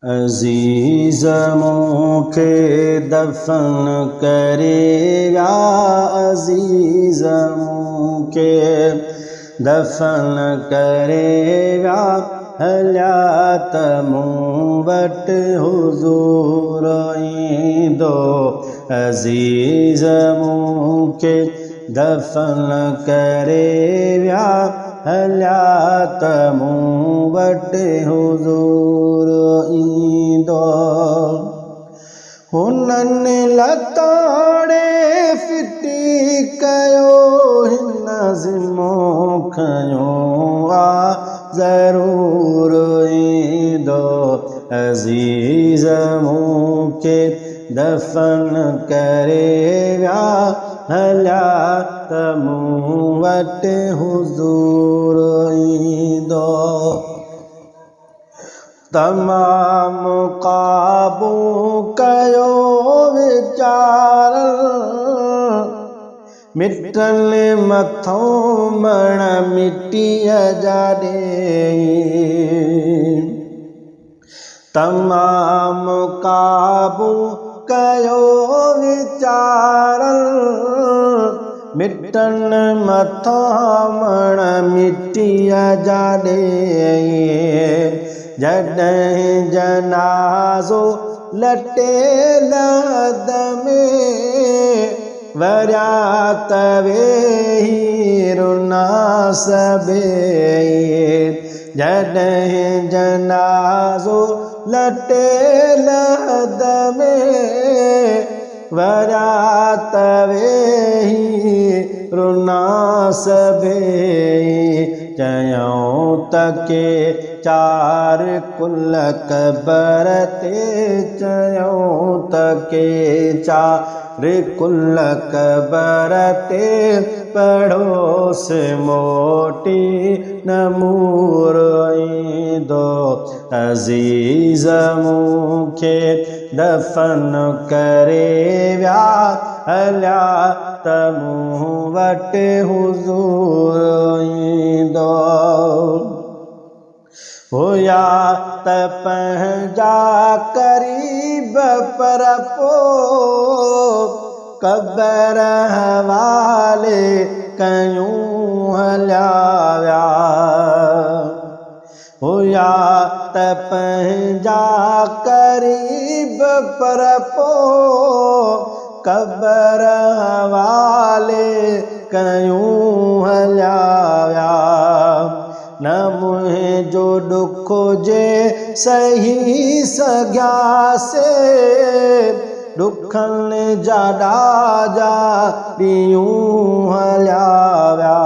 अज़ीज़ मूंखे दफ़न करे विया, अज़ीज़ मूंखे दफ़न करे विया, हलिया त मूं वटि हुज़ूर ईंदो। अज़ीज़ मूंखे दफ़न करे विया, हलिया त मूं वटि हुज़ूर ईंदो। हुननि लताड़े फिटी कयो, हिन ज़िम्मो खयो आ ज़रूर ईंदो। अज़ीज़ मूंखे दफ़न करे विया, हलिया त मूं वटि हुज़ूर ईंदो। तमामु क़ाबू कयो वीचारनि, मिटनि मथों मण मिटीअ जा ॾेई। तमामु क़ाबू कयो वीचारनि, मिटनि मथों मण मिटीअ जा ॾेई। जॾहिं जनाज़ो लटे लहद में, वरिया त वेही रुना सभेई। जॾहिं जनाज़ो लटे लहद में, वरिया त वेही रुना सभेई। चयूं त के चार कुल क़बर ते, चयूं त के चार कुल क़बर ते, पड़ोस मोटी न मूर ईंदो। अज़ीज़ मूंखे दफ़न करे विया, हलिया त मूं वटि हुज़ूर ईंदो। हुया त पंहिंजा क़रीब, पर पोइ क़बर हवाले कयूं हलिया विया। हुया त पंहिंजा क़रीब, पर पोइ क़बर हवाले कयूं हलिया विया। न मुंहिंजो ॾुख जे सही सघियासे, ॾुखनि जा ॾाजा ॾींहं हलिया विया।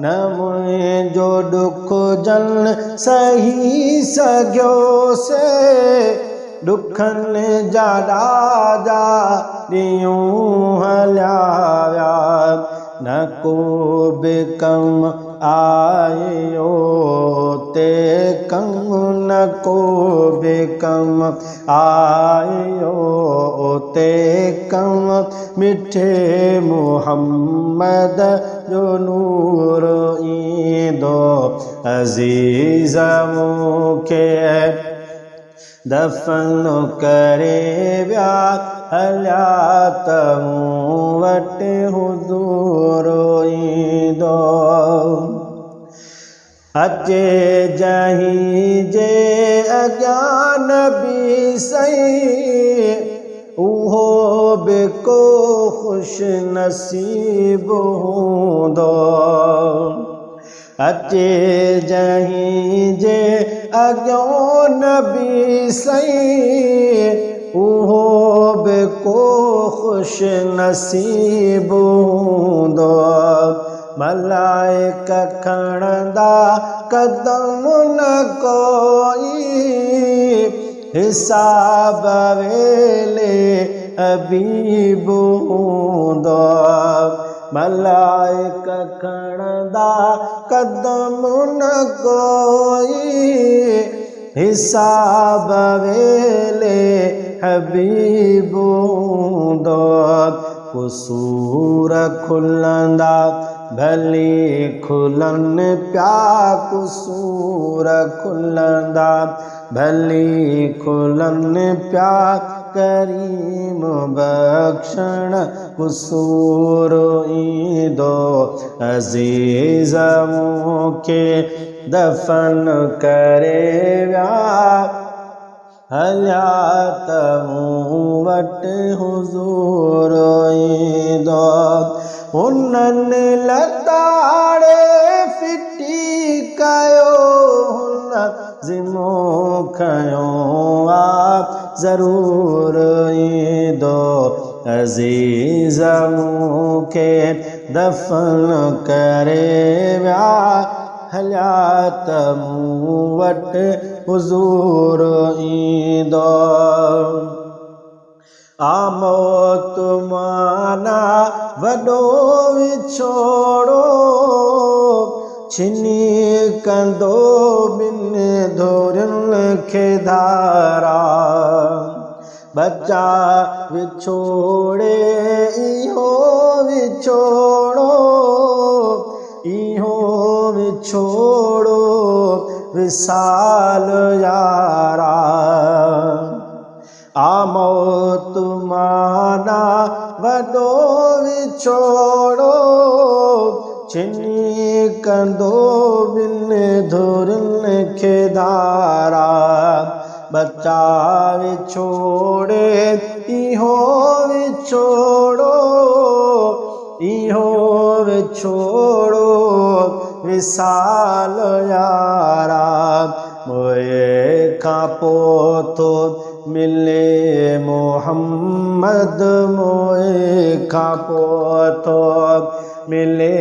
न मुंहिंजो ॾुख जन सही सघियोसे, ॾुखनि जा ॾाजा ॾींहं हलिया विया। न को बि कमु आयो ते कमु, न को बि कमु आयो ते कमु, मिठे मुहम्मद जो नूर ईंदो। अज़ीज़ मूंखे दफ़न करे विया, हलिया त मूं वटि हुज़ूर ईंदो। अचे जहीं जे अॻियां नबी सही, उहो बि को ख़ुश नसीब हूंदो। अचे जहीं जे अॻियां नबी सही, उहो बि को ख़ुश नसीब हूंदो। मलाइक खणंदा क़दम न कोई, हिसाब वेले हबीब हूंदो। मलाइक खणंदा क़दम न कोई, हिसाब वेले हबीब हूंदो। कुसूर खुलंदा भली खुलनि पिया कुसूर खुलंदा भली खुलनि पिया करीम बख्शण कुसूर ईंदो अज़ीज़ मूंखे दफ़न करे विया हलिया त मूं वटि हुज़ूर ईंदो हुननि लताड़े फिटी कयो हुन ज़िमो खयो ज़रूर ईंदो अज़ीज़ मूंखे दफ़न करे विया हलिया त मूं वटि हुज़ूर ईंदो मौत माना वॾो विछोड़ो छिनी कंदो ॿिनि धोरियुनि खे धारा बचा विछोड़े इहो विछोड़ो विसाल यारा मौत माना वॾो विछोड़ो छिनी कंदो ॿिनि धुरियुनि खे धारा बचा विछोड़े इहो विछोड़ो विसाल यारा मोए खां पोइ थो मिले मोहम्मद मोए खां पोइ थो मिले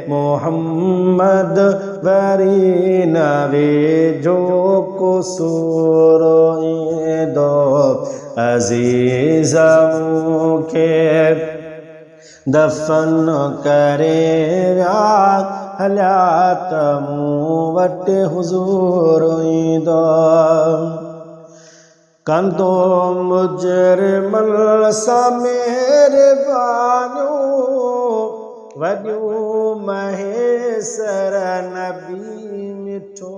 मोहम्मद वरी न वेझो कुसूर ईंदो अज़ीज़ मूंखे दफ़न करे विया हलिया त मूं वटि हुज़ूर ईंदो कंदो मुजरिमनि सां महिरबानियूं वॾियूं महेसर नबी मिठो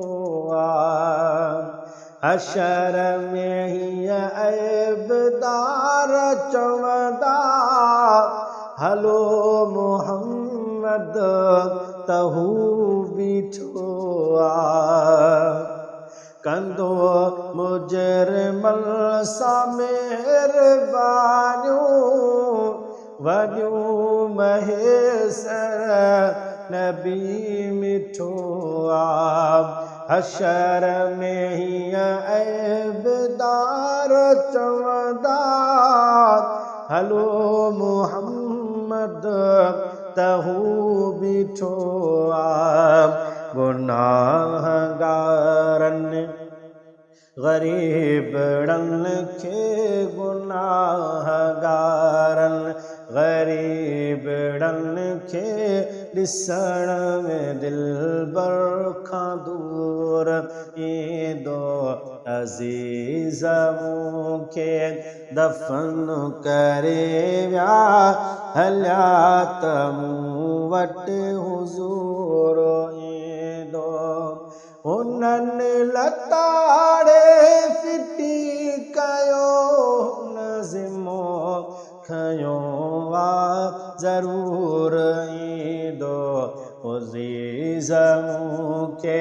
हशर में हीअ ऐबदार चवंदा हलो मोहम्मद त हू बीठो कंदो मुजरिमनि सां महिरबानियूं वॾियूं महेसर नबी मिठो हशर में हीअ ऐबदार चवंदा हलो मोहम्मद त हू बीठो गुनाहगारनि ग़रीबड़नि खे गुनाहगारनि ग़रीबड़नि खे ॾिसण में दिलबर खां दूर ईंदो अज़ीज़ मूंखे दफ़न करे विया हलिया त मूं वटि हुज़ूर ईंदो हुननि लताड़े फिटी कयो हुन ज़िमो खयो ज़रूर ईंदो अज़ीज़ मूंखे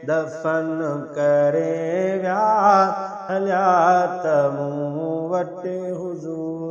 दफ़न करे विया हलिया त मूं वटि हुज़ूर